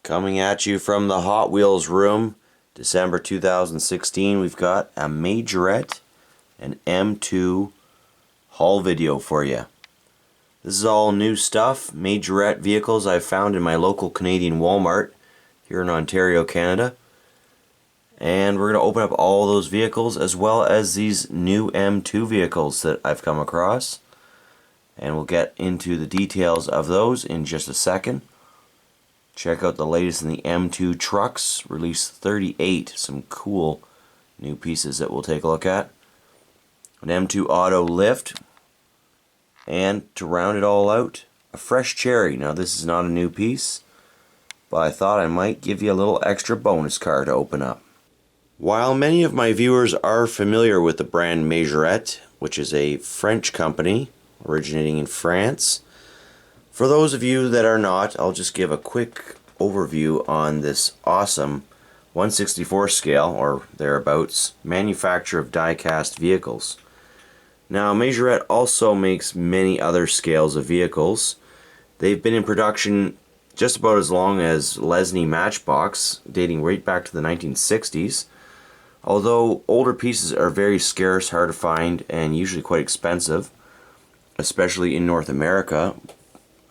Coming at you from the Hot Wheels room, December 2016, we've got a Majorette and M2 haul video for you. This is all new stuff, Majorette vehicles I've found in my local Canadian Walmart here in Ontario, Canada. And we're going to open up all those vehicles as well as these new M2 vehicles that I've come across. And we'll get into the details of those in just a second. Check out the latest in the M2 trucks, release 38, some cool new pieces that we'll take a look at. An M2 auto lift, and to round it all out, a fresh cherry. Now this is not a new piece, but I thought I might give you a little extra bonus car to open up. While many of my viewers are familiar with the brand Majorette, which is a French company originating in France, for those of you that are not, I'll just give a quick overview on this awesome 1/64 scale, or thereabouts, manufacturer of die-cast vehicles. Now, Majorette also makes many other scales of vehicles. They've been in production just about as long as Lesney Matchbox, dating right back to the 1960s. Although older pieces are very scarce, hard to find, and usually quite expensive, especially in North America.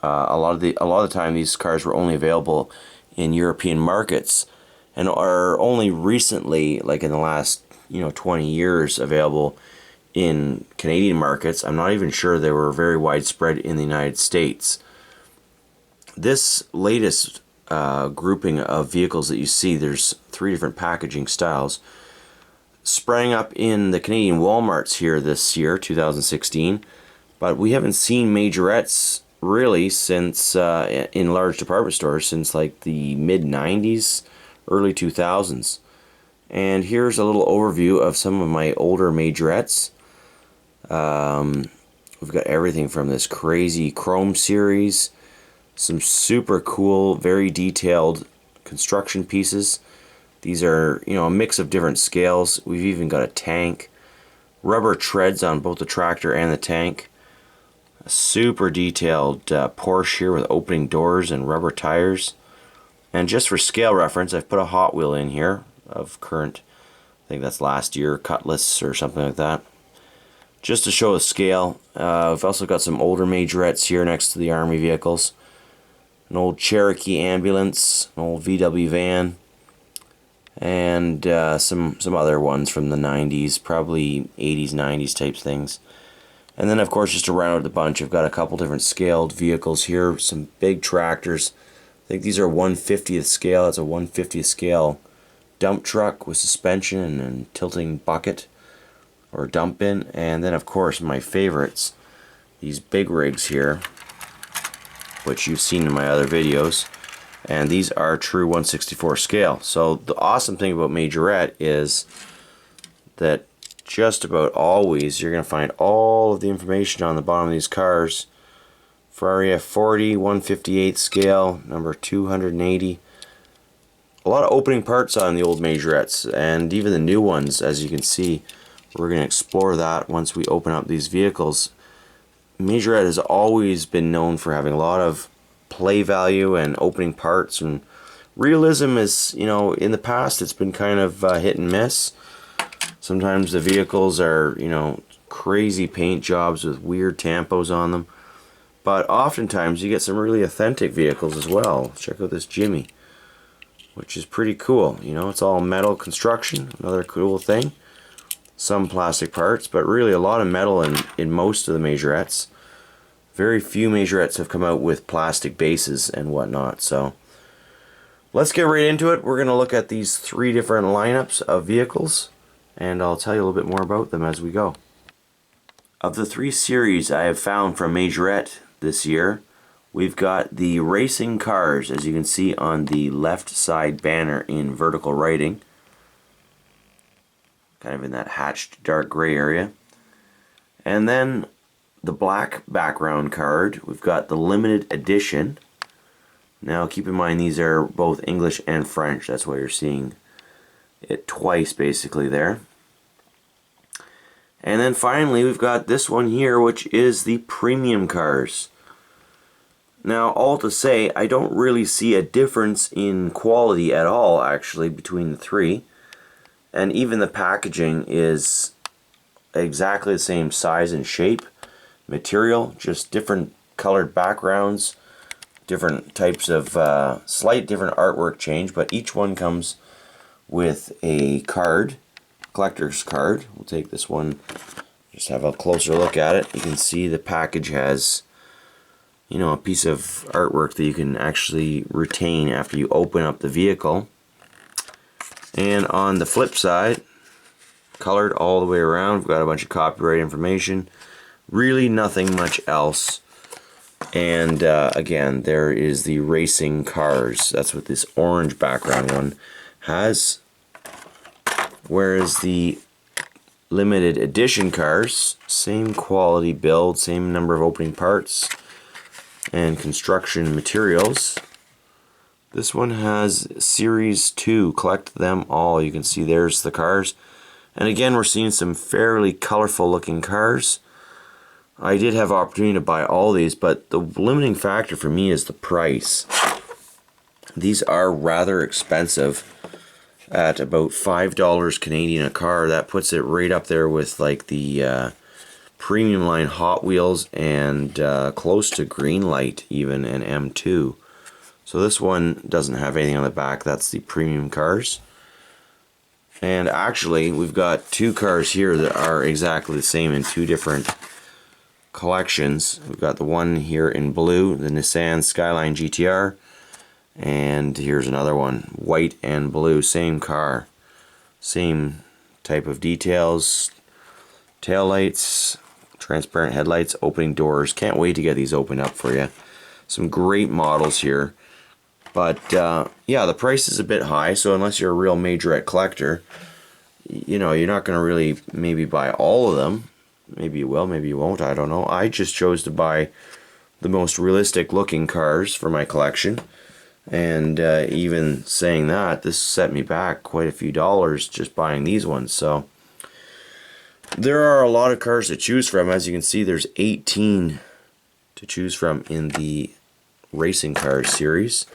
A lot of the time these cars were only available in European markets and are only recently, like in the last 20 years, available in Canadian markets. I'm not even sure they were very widespread in the United States. This latest grouping of vehicles that you see, there's 3 different packaging styles, sprang up in the Canadian Walmarts here this year, 2016, but we haven't seen Majorettes really since in large department stores since like the mid 90s, early 2000s. And here's a little overview of some of my older Majorettes. We've got everything from this crazy chrome series, some super cool, very detailed construction pieces. These are, a mix of different scales. We've even got a tank, rubber treads on both the tractor and the tank. A super detailed Porsche here with opening doors and rubber tires. And just for scale reference, I've put a Hot Wheel in here of current, I think that's last year, Cutlass or something like that. Just to show the scale. I've also got some older Majorettes here next to the Army vehicles. An old Cherokee ambulance, an old VW van, and some other ones from the 90s, probably 80s, 90s type things. And then, of course, just to round out the bunch, I've got a couple different scaled vehicles here, some big tractors. I think these are 1/50th scale. It's a 1/50th scale dump truck with suspension and tilting bucket or dump bin. And then, of course, my favorites, these big rigs here, which you've seen in my other videos. And these are true 1/64 scale. So the awesome thing about Majorette is that just about always you're going to find all of the information on the bottom of these cars. Ferrari F40, 1/58 scale, number 280. A lot of opening parts on the old Majorettes, and even the new ones, as you can see. We're going to explore that once we open up these vehicles. Majorette has always been known for having a lot of play value and opening parts, and realism is, in the past it's been kind of hit and miss. Sometimes the vehicles are, crazy paint jobs with weird tampos on them. But oftentimes you get some really authentic vehicles as well. Check out this Jimmy, which is pretty cool. It's all metal construction, another cool thing. Some plastic parts, but really a lot of metal in most of the Majorettes. Very few Majorettes have come out with plastic bases and whatnot. So let's get right into it. We're going to look at these 3 different lineups of vehicles, and I'll tell you a little bit more about them as we go. Of the 3 series I have found from Majorette this year, we've got the racing cars, as you can see on the left side banner in vertical writing, kind of in that hatched dark gray area. And then the black background card, we've got the limited edition. Now keep in mind these are both English and French, that's why you're seeing it twice basically there. And then finally we've got this one here, which is the premium cars. Now, all to say, I don't really see a difference in quality at all, actually, between the three. And even the packaging is exactly the same size and shape, material, just different colored backgrounds, different types of slight different artwork change, but each one comes with a card, collector's card. We'll take this one, just have a closer look at it. You can see the package has, you know, a piece of artwork that you can actually retain after you open up the vehicle. And on the flip side, colored all the way around, we've got a bunch of copyright information. Really nothing much else. And again, there is the racing cars. That's what this orange background one has. Whereas the limited edition cars, same quality build, same number of opening parts and construction materials. This one has Series 2, collect them all. You can see there's the cars. And again, we're seeing some fairly colorful looking cars. I did have opportunity to buy all these, but the limiting factor for me is the price. These are rather expensive at about $5 Canadian a car. That puts it right up there with like the premium line Hot Wheels and close to Greenlight even, and M2. So this one doesn't have anything on the back. That's the premium cars. And actually, we've got two cars here that are exactly the same in two different collections. We've got the one here in blue, the Nissan Skyline GTR, and here's another one, white and blue, same car, same type of details, tail lights, transparent headlights, opening doors. Can't wait to get these opened up for you. Some great models here, but yeah, the price is a bit high, so unless you're a real Majorette collector, you know, you're not going to really maybe buy all of them. Maybe you will, maybe you won't, I don't know. I just chose to buy the most realistic looking cars for my collection. And even saying that, this set me back quite a few dollars just buying these ones. So there are a lot of cars to choose from. As you can see, there's 18 to choose from in the racing cars series.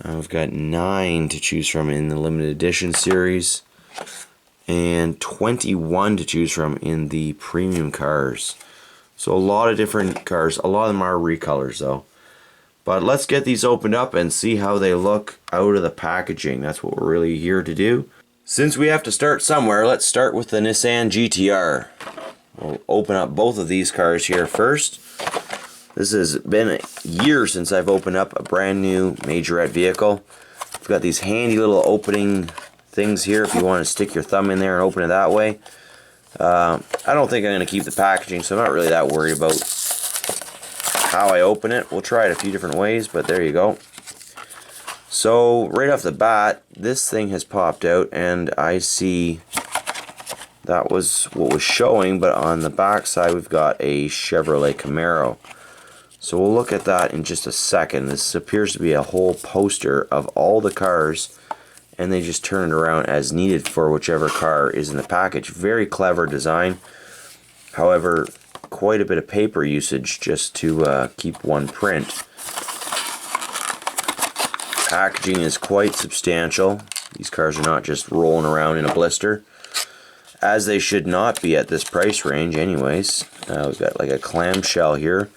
We've got 9 to choose from in the limited edition series, and 21 to choose from in the premium cars. So a lot of different cars. A lot of them are recolors though. But let's get these opened up and see how they look out of the packaging. That's what we're really here to do. Since we have to start somewhere, let's start with the Nissan GTR. We'll open up both of these cars here first. This has been a year since I've opened up a brand new Majorette vehicle. We've got these handy little opening things here if you want to stick your thumb in there and open it that way. I don't think I'm going to keep the packaging, so I'm not really that worried about how I open it. We'll try it a few different ways, but there you go. So right off the bat, this thing has popped out, and I see that was what was showing, but on the back side we've got a Chevrolet Camaro. So we'll look at that in just a second. This appears to be a whole poster of all the cars, and they just turn it around as needed for whichever car is in the package. Very clever design. However, quite a bit of paper usage just to keep one print. Packaging is quite substantial. These cars are not just rolling around in a blister, as they should not be at this price range anyways. We've got like a clamshell here.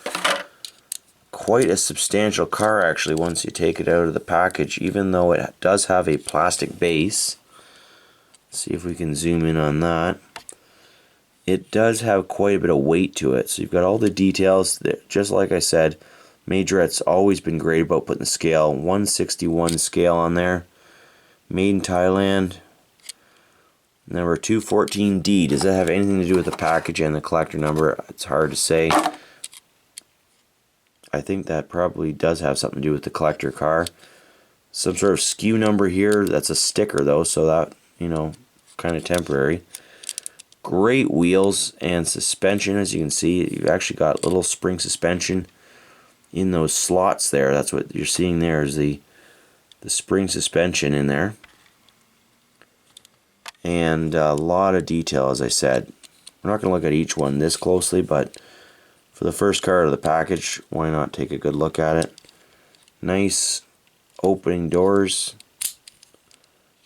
Quite a substantial car actually once you take it out of the package, even though it does have a plastic base. Let's see if we can zoom in on that. It does have quite a bit of weight to it. So you've got all the details. Just like I said, Majorette's always been great about putting the scale, 1/61 scale on there. Made in Thailand. Number 214D. Does that have anything to do with the package and the collector number? It's hard to say. I think that probably does have something to do with the collector car. Some sort of SKU number here. That's a sticker though, so that, you know, kind of temporary. Great wheels and suspension. As you can see, you've actually got little spring suspension in those slots there. That's what you're seeing there, is the spring suspension in there. And a lot of detail, as I said. We're not going to look at each one this closely, but For the first car out of the package, why not take a good look at it? Nice opening doors.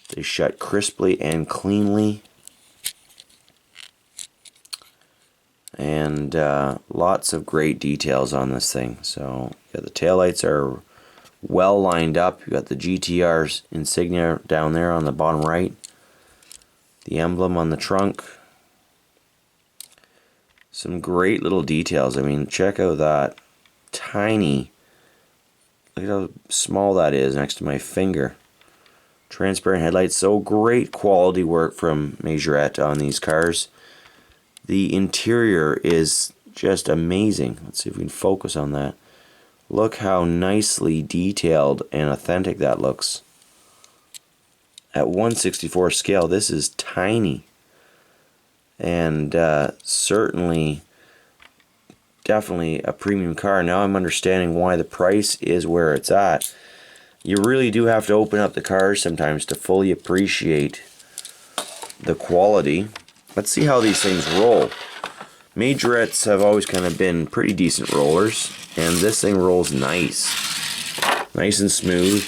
They shut crisply and cleanly. And lots of great details on this thing. So yeah, the taillights are well lined up. You got the GTR's insignia down there on the bottom right. The emblem on the trunk. Some great little details. I mean, check out that tiny, look at how small that is next to my finger. Transparent headlights. So great quality work from Majorette on these cars. The interior is just amazing. Let's see if we can focus on that. Look how nicely detailed and authentic that looks. At 1/64 scale, this is tiny. And certainly, definitely a premium car. Now I'm understanding why the price is where it's at. You really do have to open up the cars sometimes to fully appreciate the quality. Let's see how these things roll. Majorettes have always kind of been pretty decent rollers, and this thing rolls nice and smooth.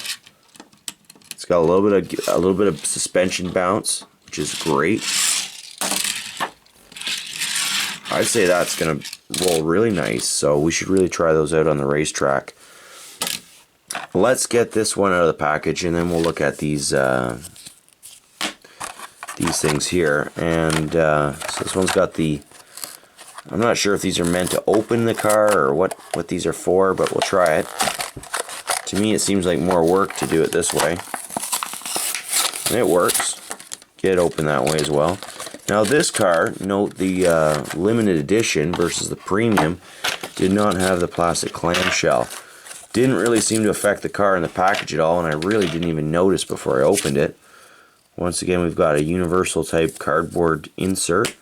It's got a little bit of suspension bounce, which is great. I'd say that's gonna roll really nice, so we should really try those out on the racetrack. Let's get this one out of the package, and then we'll look at these things here. And so this one's got the, I'm not sure if these are meant to open the car or what these are for, but we'll try it. To me, it seems like more work to do it this way. And it works. Get it open that way as well. Now this car, note the limited edition versus the premium, did not have the plastic clamshell. Didn't really seem to affect the car in the package at all, and I really didn't even notice before I opened it. Once again, we've got a universal type cardboard insert.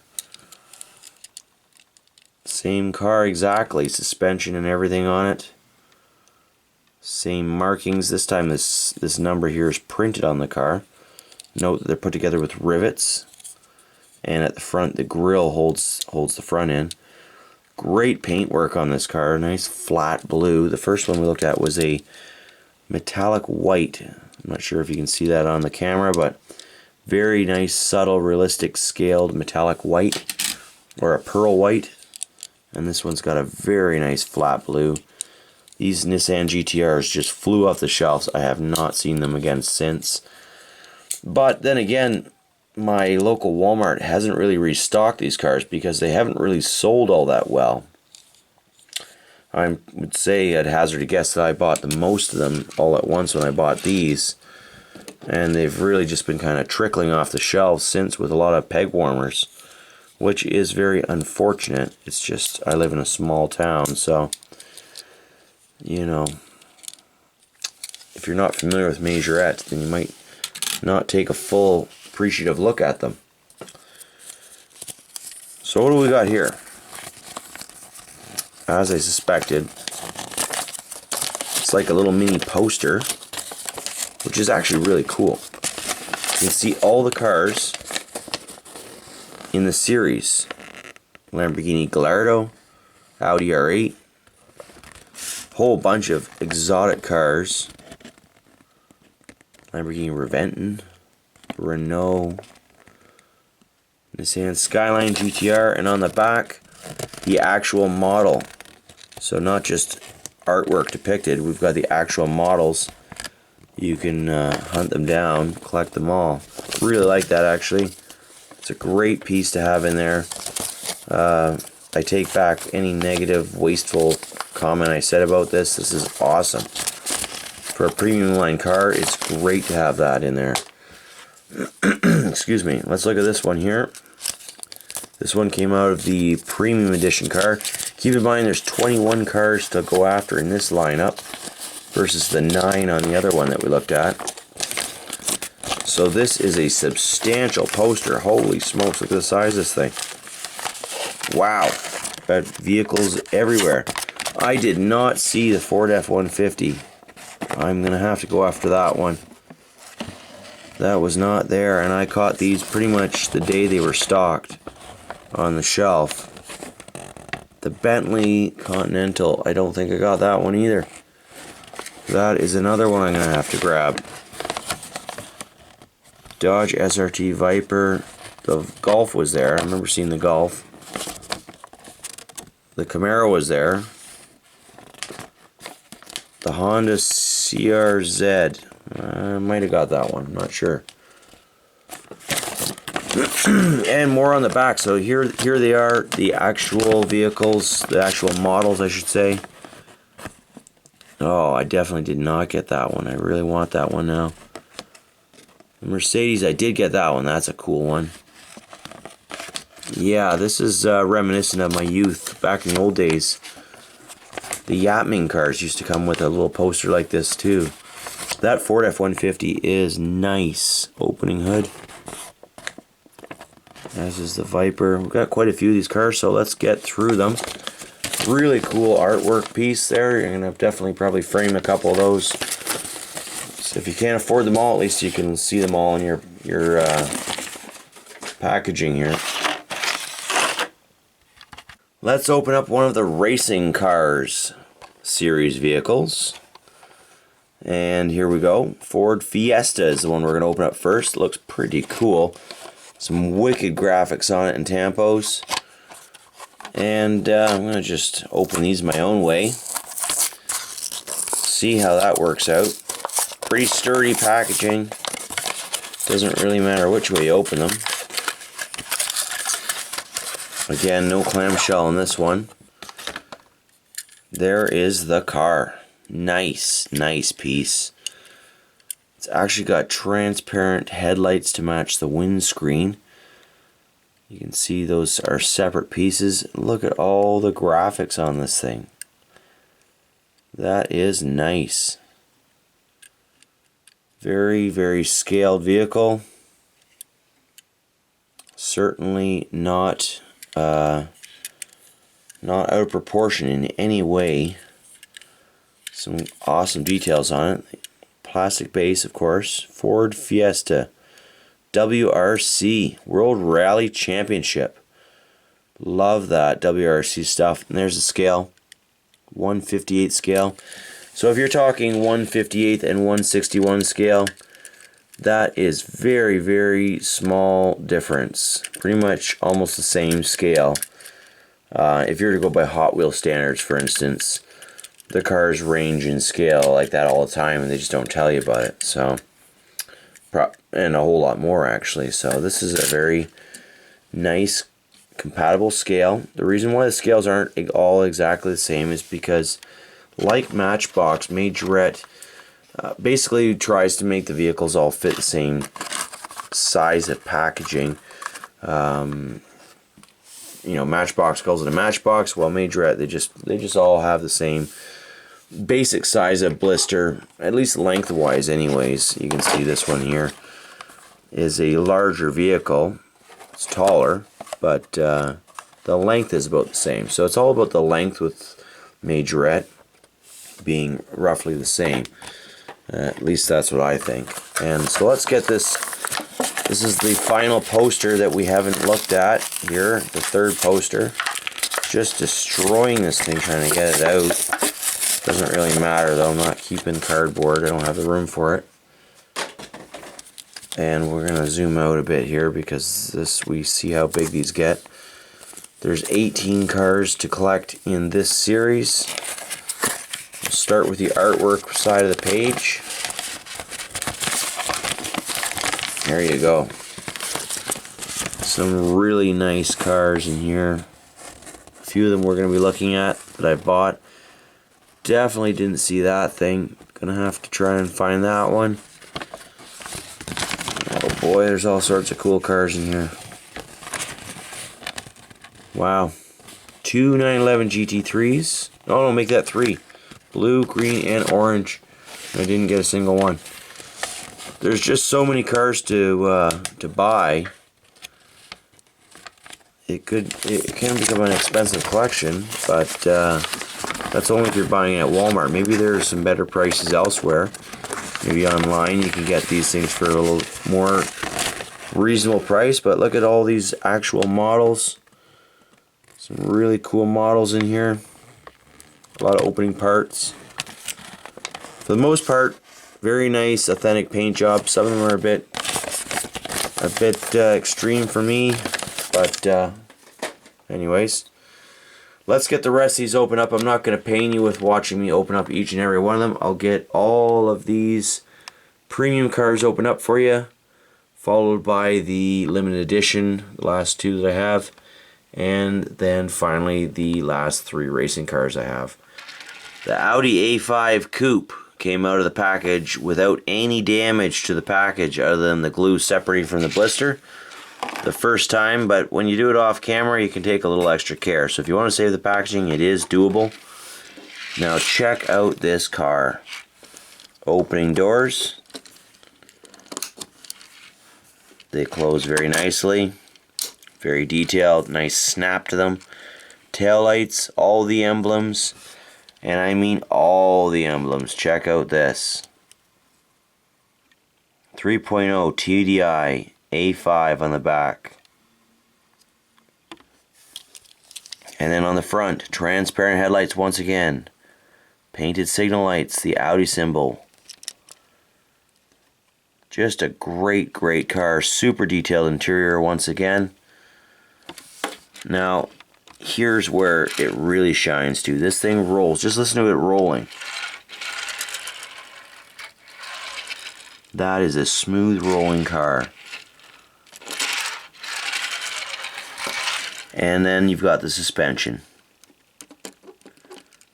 Same car exactly, suspension and everything on it. Same markings. This time this number here is printed on the car. Note that they're put together with rivets. And at the front, the grille holds the front end. Great paint work on this car. Nice flat blue. The first one we looked at was a metallic white. I'm not sure if you can see that on the camera, but very nice, subtle, realistic, scaled metallic white, or a pearl white. And this one's got a very nice flat blue. These Nissan GTRs just flew off the shelves. I have not seen them again since. But then again, my local Walmart hasn't really restocked these cars because they haven't really sold all that well. I would say I'd hazard a guess that I bought the most of them all at once when I bought these, and they've really just been kind of trickling off the shelves since with a lot of peg warmers, which is very unfortunate. It's just I live in a small town, so you know, if you're not familiar with Majorette, then you might not take a full appreciative look at them. So what do we got here? As I suspected, it's like a little mini poster, which is actually really cool. You can see all the cars in the series. Lamborghini Gallardo, Audi R8, whole bunch of exotic cars. Lamborghini Reventon, Renault, Nissan Skyline GTR, and on the back, the actual model. So not just artwork depicted, we've got the actual models. You can hunt them down, collect them all. Really like that, actually. It's a great piece to have in there. I take back any negative, wasteful comment I said about this. This is awesome. For a premium line car, it's great to have that in there. Excuse me. Let's look at this one here. This one came out of the premium edition car. Keep in mind there's 21 cars to go after in this lineup versus the 9 on the other one that we looked at. So this is a substantial poster. Holy smokes, look at the size of this thing. Wow. Got vehicles everywhere. I did not see the Ford F-150. I'm going to have to go after that one. That was not there, and I caught these pretty much the day they were stocked on the shelf. The Bentley Continental. I don't think I got that one either. That is another one I'm going to have to grab. Dodge SRT Viper. The Golf was there. I remember seeing the Golf. The Camaro was there. The Honda CRZ. I might have got that one. I'm not sure. And more on the back. So here they are, the actual vehicles, the actual models, I should say. Oh, I definitely did not get that one. I really want that one now. The Mercedes, I did get that one. That's a cool one. Yeah, this is reminiscent of my youth back in the old days. The Yatming cars used to come with a little poster like this too. That Ford F-150 is nice. Opening hood. As is the Viper. We've got quite a few of these cars, so let's get through them. Really cool artwork piece there. You're going to definitely probably frame a couple of those. So if you can't afford them all, at least you can see them all in your packaging here. Let's open up one of the Racing Cars series vehicles. And here we go. Ford Fiesta is the one we're going to open up first. Looks pretty cool. Some wicked graphics on it and tampos. And I'm going to just open these my own way. See how that works out. Pretty sturdy packaging. Doesn't really matter which way you open them. Again, no clamshell in this one. There is the car. Nice, nice piece. It's actually got transparent headlights to match the windscreen. You can see those are separate pieces. Look at all the graphics on this thing. That is nice. Very, very scaled vehicle. Certainly not out of proportion in any way. Some awesome details on it. Plastic base, of course. Ford Fiesta WRC World Rally Championship. Love that WRC stuff. And there's the scale. 1/58 scale. So if you're talking 1/58 and 1/61 scale, that is very, very small difference. Pretty much almost the same scale. If you were to go by Hot Wheel standards, for instance, the cars range in scale like that all the time, and they just don't tell you about it. So, and a whole lot more actually. So this is a very nice, compatible scale. The reason why the scales aren't all exactly the same is because, like Matchbox, Majorette basically tries to make the vehicles all fit the same size of packaging. You know, Matchbox calls it a Matchbox, while Majorette, they just all have the same basic size of blister, at least lengthwise anyways. You can see this one here is a larger vehicle. It's taller, but the length is about the same. So it's all about the length, with Majorette being roughly the same. At least that's what I think. And so let's get this. This is the final poster that we haven't looked at here, the third poster. Just destroying this thing trying to get it out. Doesn't really matter though, I'm not keeping cardboard, I don't have the room for it. And we're going to zoom out a bit here because this, we see how big these get. There's 18 cars to collect in this series. We'll start with the artwork side of the page. There you go. Some really nice cars in here. A few of them we're going to be looking at that I bought. Definitely didn't see that thing. Gonna have to try and find that one. Oh boy, there's all sorts of cool cars in here. Wow. Two 911 GT3s. Oh no, make that three. Blue, green, and orange. I didn't get a single one. There's just so many cars to buy. It can become an expensive collection, but that's only if you're buying it at Walmart. Maybe there's some better prices elsewhere. Maybe online you can get these things for a little more reasonable price. But look at all these actual models. Some really cool models in here. A lot of opening parts. For the most part, very nice, authentic paint job. Some of them are a bit extreme for me, but anyways, let's get the rest of these open up. I'm not going to pain you with watching me open up each and every one of them. I'll get all of these premium cars open up for you, followed by the limited edition, the last two that I have, and then finally the last three racing cars I have. The Audi A5 Coupe came out of the package without any damage to the package other than the glue separating from the blister the first time, but when you do it off camera you can take a little extra care. So if you want to save the packaging, it is doable. Now check out this car. Opening doors. They close very nicely. Very detailed, nice snap to them. Tail lights, all the emblems. And I mean all the emblems. Check out this. 3.0 TDI A5 on the back. And then on the front, transparent headlights once again. Painted signal lights, the Audi symbol. Just a great, great car. Super detailed interior once again. Now, here's where it really shines too. This thing rolls. Just listen to it rolling. That is a smooth rolling car. And then you've got the suspension.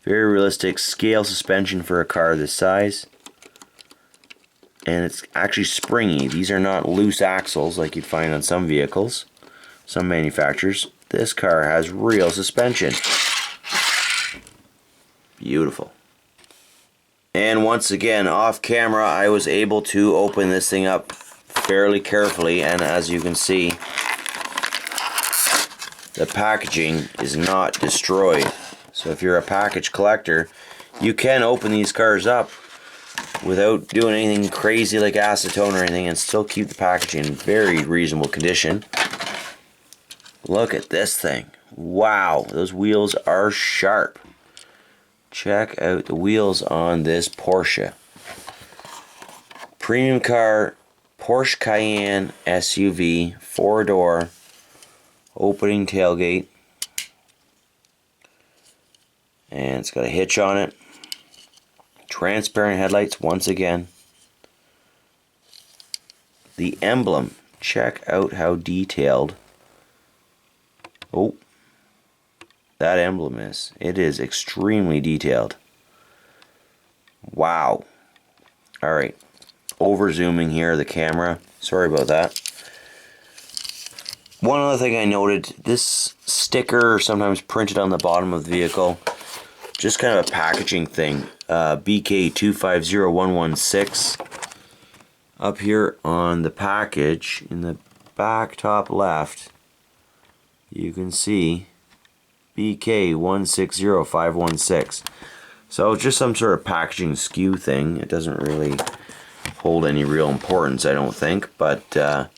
Very realistic scale suspension for a car this size. And it's actually springy. These are not loose axles like you'd find on some vehicles, some manufacturers. This car has real suspension. Beautiful. And once again, off camera, I was able to open this thing up fairly carefully, and as you can see, the packaging is not destroyed. So if you're a package collector, you can open these cars up without doing anything crazy like acetone or anything and still keep the packaging in very reasonable condition. Look at this thing. Wow, those wheels are sharp. Check out the wheels on this Porsche. Premium car, Porsche Cayenne SUV, 4-door, opening tailgate. And it's got a hitch on it. Transparent headlights once again. The emblem, check out how detailed. Oh, that emblem is. It is extremely detailed. Wow. Alright. Over zooming here the camera. Sorry about that. One other thing I noted, this sticker sometimes printed on the bottom of the vehicle. Just kind of a packaging thing. BK250116. Up here on the package, in the back top left, you can see BK160516. So just some sort of packaging skew thing. It doesn't really hold any real importance, I don't think, but the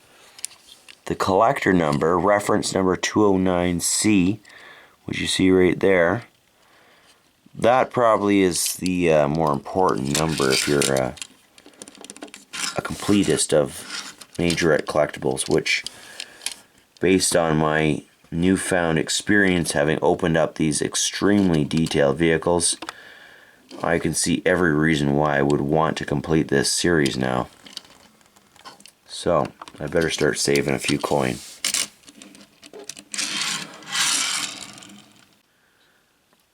collector number, reference number 209C, which you see right there, that probably is the more important number if you're a completist of Majorette collectibles, which, based on my newfound experience having opened up these extremely detailed vehicles, I can see every reason why I would want to complete this series now. So, I better start saving a few coin.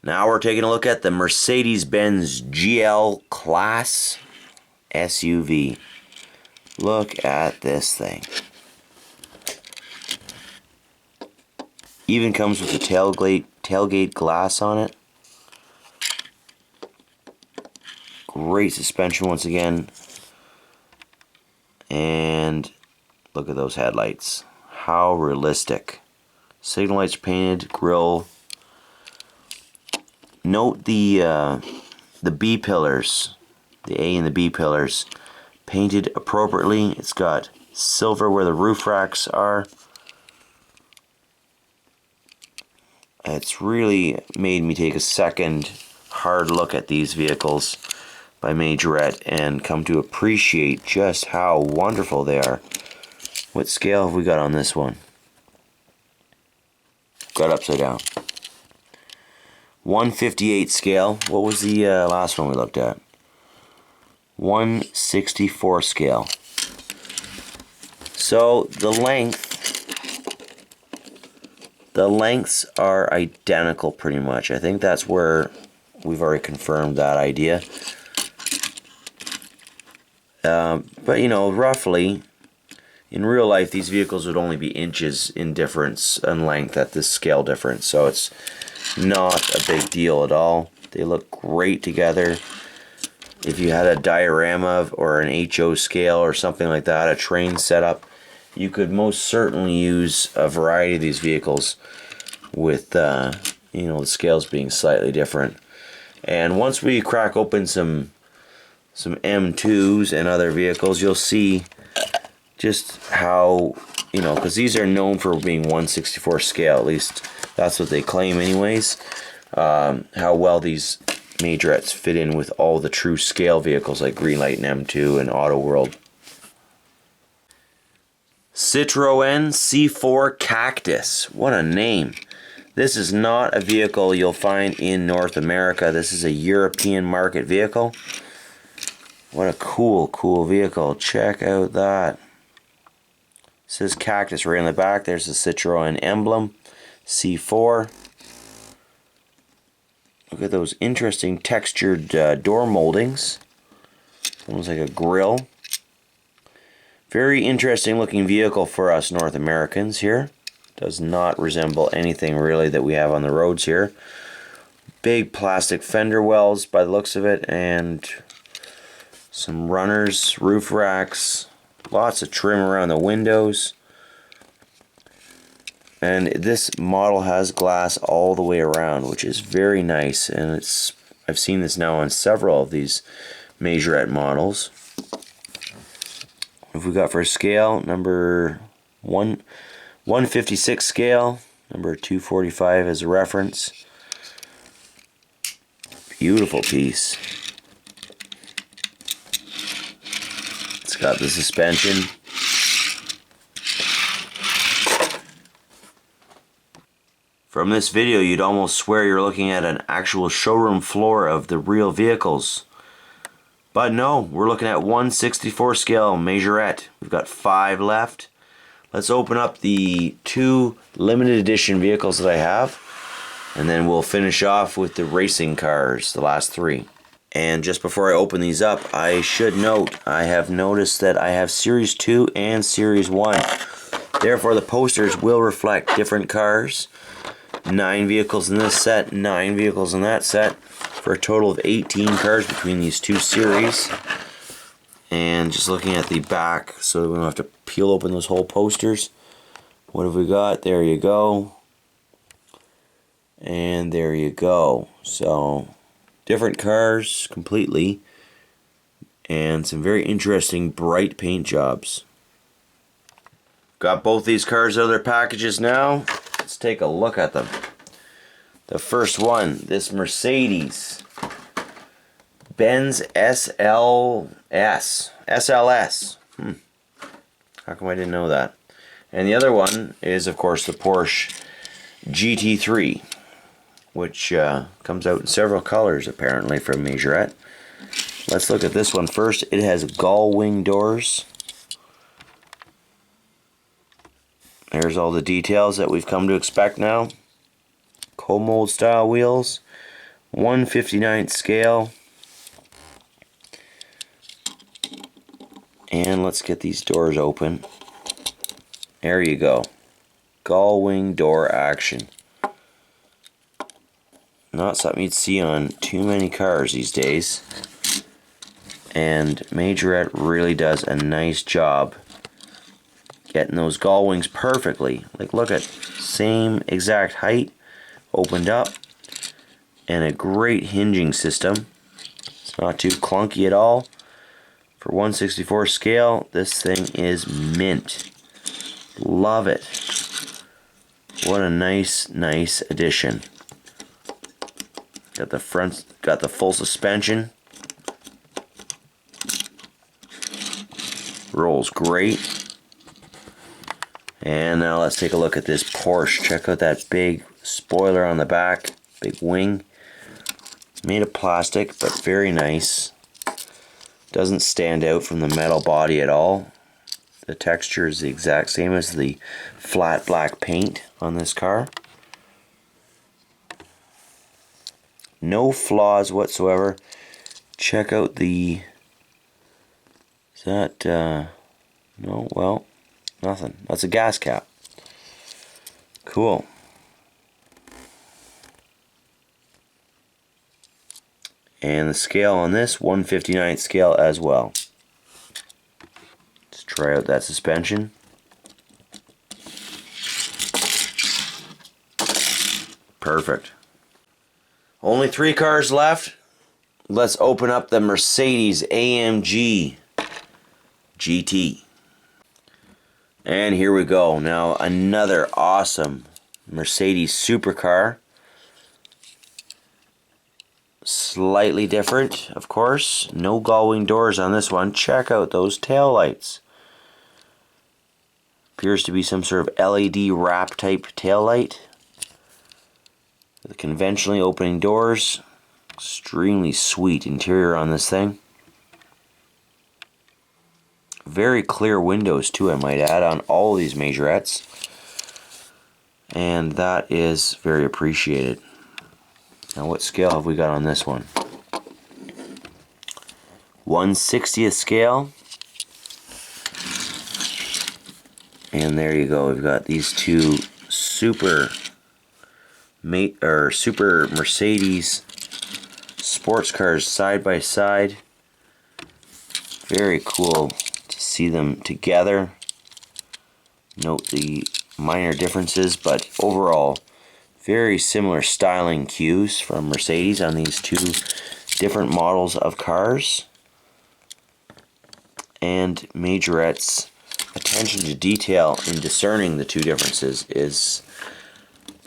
Now we're taking a look at the Mercedes-Benz GL Class SUV. Look at this thing. Even comes with the tailgate glass on it. Great suspension once again. And look at those headlights. How realistic. Signal lights painted, grille. Note the B pillars, the A and the B pillars, painted appropriately. It's got silver where the roof racks are. It's really made me take a second hard look at these vehicles by Majorette and come to appreciate just how wonderful they are. What scale have we got on this one? Got upside down. 158 scale. What was the last one we looked at? 164 scale. So the lengths are identical pretty much. I think that's where we've already confirmed that idea. But you know, roughly, in real life, these vehicles would only be inches in difference in length at this scale difference. So it's not a big deal at all. They look great together. If you had a diorama or an HO scale or something like that, a train setup, you could most certainly use a variety of these vehicles with you know, the scales being slightly different. And once we crack open some M2s and other vehicles, you'll see just how, you know, because these are known for being 1/64 scale, at least that's what they claim anyways, how well these Majorettes fit in with all the true scale vehicles like Greenlight and M2 and Auto World. Citroen C4 Cactus. What a name. This is not a vehicle you'll find in North America. This is a European market vehicle. What a cool vehicle. Check out that. It says Cactus right in the back. There's the Citroen emblem. C4. Look at those interesting textured door moldings. Almost like a grill. Very interesting looking vehicle for us North Americans here. Does not resemble anything really that we have on the roads here. Big plastic fender wells by the looks of it, and some runners, roof racks, lots of trim around the windows. And this model has glass all the way around, which is very nice, and I've seen this now on several of these Majorette models. What have we got for a scale? Number 156 scale, number 245 as a reference. Beautiful piece. It's got the suspension. From this video, you'd almost swear you're looking at an actual showroom floor of the real vehicles. But no, we're looking at 1/64 scale Majorette. We've got 5 left. Let's open up the 2 limited edition vehicles that I have, and then we'll finish off with the racing cars, the last 3. And just before I open these up, I should note, I have noticed that I have Series 2 and Series 1. Therefore, the posters will reflect different cars. 9 vehicles in this set, 9 vehicles in that set, for a total of 18 cars between these 2 series. And just looking at the back, so that we don't have to peel open those whole posters. What have we got? There you go. And there you go. So, different cars completely. And some very interesting bright paint jobs. Got both these cars out of their packages now. Let's take a look at them. The first one, this Mercedes Benz SLS. How come I didn't know that? And the other one is, of course, the Porsche GT3, which comes out in several colors, apparently, from Majorette. Let's look at this one first. It has gull wing doors. There's all the details that we've come to expect now. Cold-mold style wheels. 1/59 scale. And let's get these doors open. There you go. Gull wing door action. Not something you'd see on too many cars these days. And Majorette really does a nice job getting those gull wings perfectly. Like, look at, same exact height, opened up, and a great hinging system. It's not too clunky at all. For 1/64 scale, this thing is mint. Love it. What a nice addition. Got the front, got the full suspension. Rolls great. And now let's take a look at this Porsche. Check out that big spoiler on the back, big wing. Made of plastic, but very nice. Doesn't stand out from the metal body at all. The texture is the exact same as the flat black paint on this car. No flaws whatsoever. Check out the... Is that... no, well, nothing. That's a gas cap. Cool. And the scale on this, 1/59 scale as well. Let's try out that suspension. Perfect. Only 3 cars left. Let's open up the Mercedes-AMG GT. And here we go. Now another awesome Mercedes supercar. Slightly different, of course. No gull-wing doors on this one. Check out those tail lights. Appears to be some sort of LED wrap type tail light. The conventionally opening doors. Extremely sweet interior on this thing. Very clear windows too, I might add, on all these Majorettes. And that is very appreciated. Now what scale have we got on this one? 1/60th scale. And there you go. We've got these two super Mercedes sports cars side by side. Very cool to see them together. Note the minor differences, but overall very similar styling cues from Mercedes on these two different models of cars. And Majorette's attention to detail in discerning the two differences is,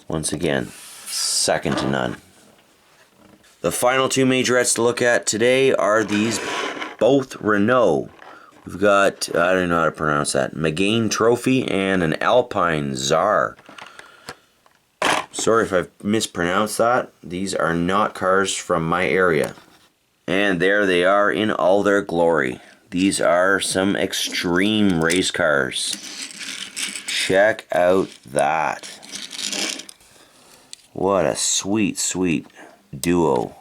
once again, second to none. The final two Majorettes to look at today are these both Renault. We've got, I don't know how to pronounce that, Megane Trophy and an Alpine Czar. Sorry if I've mispronounced that. These are not cars from my area. And there they are in all their glory. These are some extreme race cars. Check out that. What a sweet, sweet duo.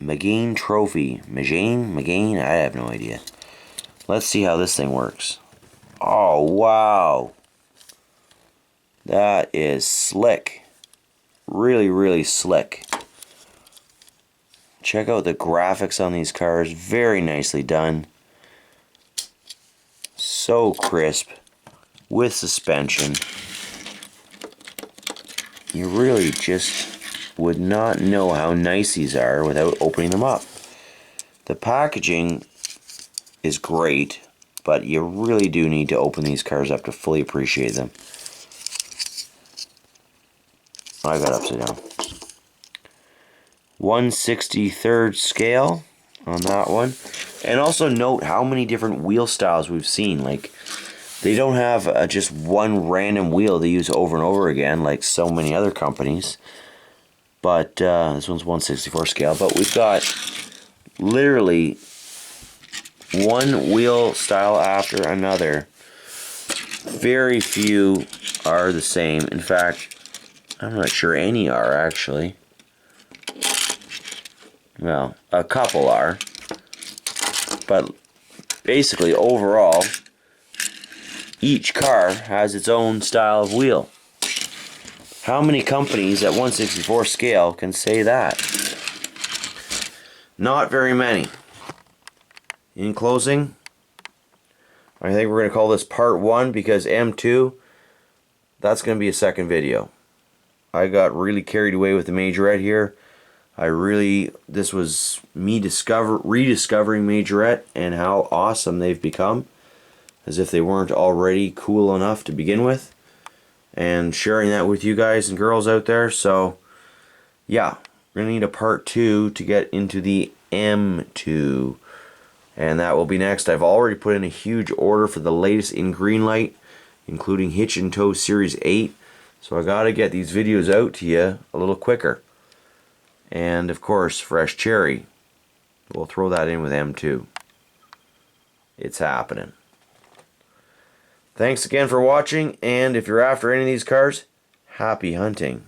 Megane Trophy. Megane? I have no idea. Let's see how this thing works. Oh, wow. That is slick. Really, really slick. Check out the graphics on these cars. Very nicely done. So crisp. With suspension. You really just would not know how nice these are without opening them up. The packaging is great, but you really do need to open these cars up to fully appreciate them. I got upside down. 1/63rd scale on that one. And also note how many different wheel styles we've seen. Like, they don't have just one random wheel they use over and over again like so many other companies. But this one's 1/64 scale. But we've got literally one wheel style after another. Very few are the same. In fact, I'm not sure any are actually. Well, a couple are. But basically, overall, each car has its own style of wheel. How many companies at 1/64 scale can say that? Not very many. In closing, I think we're going to call this part 1 because M2, that's going to be a second video. I got really carried away with the Majorette here. This was me rediscovering Majorette and how awesome they've become. as if they weren't already cool enough to begin with, and sharing that with you guys and girls out there. So yeah, we're gonna need a part 2 to get into the M2, and that will be next. I've already put in a huge order for the latest in Greenlight, including Hitch and Tow Series 8, so I gotta get these videos out to you a little quicker. And of course, Fresh Cherry, we'll throw that in with M2. It's happening. Thanks again for watching, and if you're after any of these cars, happy hunting.